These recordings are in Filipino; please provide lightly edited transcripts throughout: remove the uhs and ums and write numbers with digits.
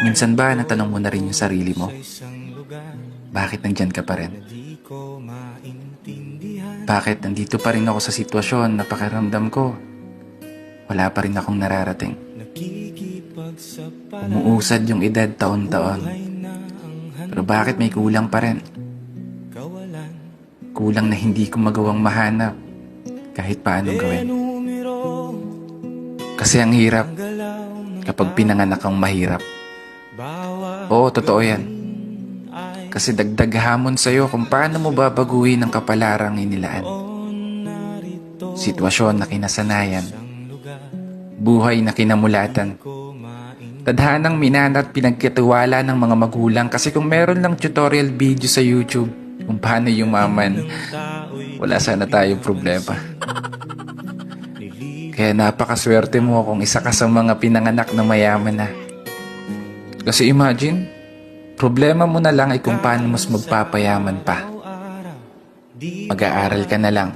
Minsan ba natanong mo na rin yung sarili mo? Bakit nandyan ka pa rin? Bakit nandito pa rin ako sa sitwasyon na pakiramdam ko wala pa rin akong nararating? Umuusad yung edad taon-taon. Pero bakit may kulang pa rin? Kulang na hindi ko magawang mahanap kahit paano gawin. Kasi ang hirap kapag pinanganak kang mahirap. Oo, totoo yan. Kasi dagdag hamon sa'yo kung paano mo babaguhin ang kapalarang inilaan. Sitwasyon na kinasanayan. Buhay na kinamulatan. Tadhanang minana at pinagkatiwala ng mga magulang kasi kung meron lang tutorial video sa YouTube kung paano yumaman, wala sana tayong problema. Kaya napakaswerte mo kung isa ka sa mga pinanganak na mayaman na. Kasi imagine, problema mo na lang ay kung paano mas magpapayaman pa. Mag-aaral ka na lang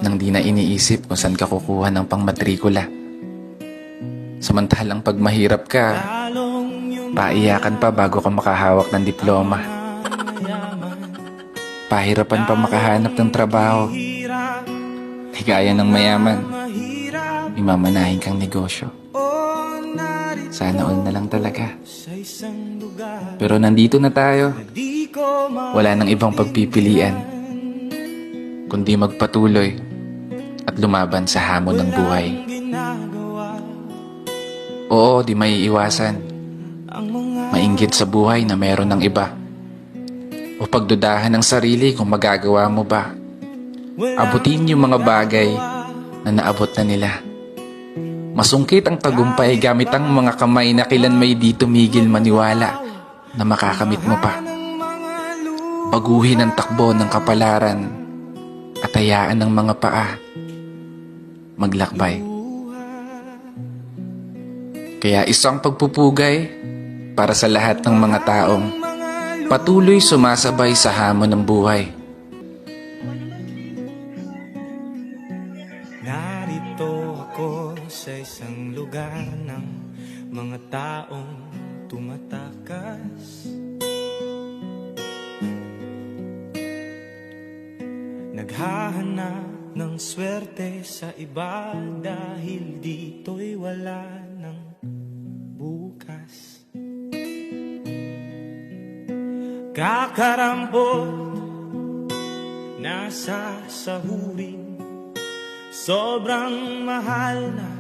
nang di na iniisip kung saan ka kukuha ng pangmatrikula. Samantalang pag mahirap ka, paiyakan pa bago ka makahawak ng diploma. Pahirapan pa makahanap ng trabaho. Higaya ng mayaman, imamanahin kang negosyo. Sana all na lang talaga. Pero nandito na tayo. Wala nang ibang pagpipilian kundi magpatuloy at lumaban sa hamon ng buhay. Oo, di may iwasan. Mainggit sa buhay na meron ng iba. O pagdudahan ng sarili kung magagawa mo ba. Abutin yung mga bagay na naabot na nila. Masungkit ang tagumpay gamit ang mga kamay na kailan may di tumigil maniwala na makakamit mo pa. Baguhin ang takbo ng kapalaran at hayaan ng mga paa maglakbay. Kaya isang pagpupugay para sa lahat ng mga taong patuloy sumasabay sa hamon ng buhay. Narito ako sa isang lugar ng mga taong tumatakas. Naghahanap ng swerte sa iba dahil dito'y wala ng bukas. Kakarampot, nasa sahurin, sobrang mahal na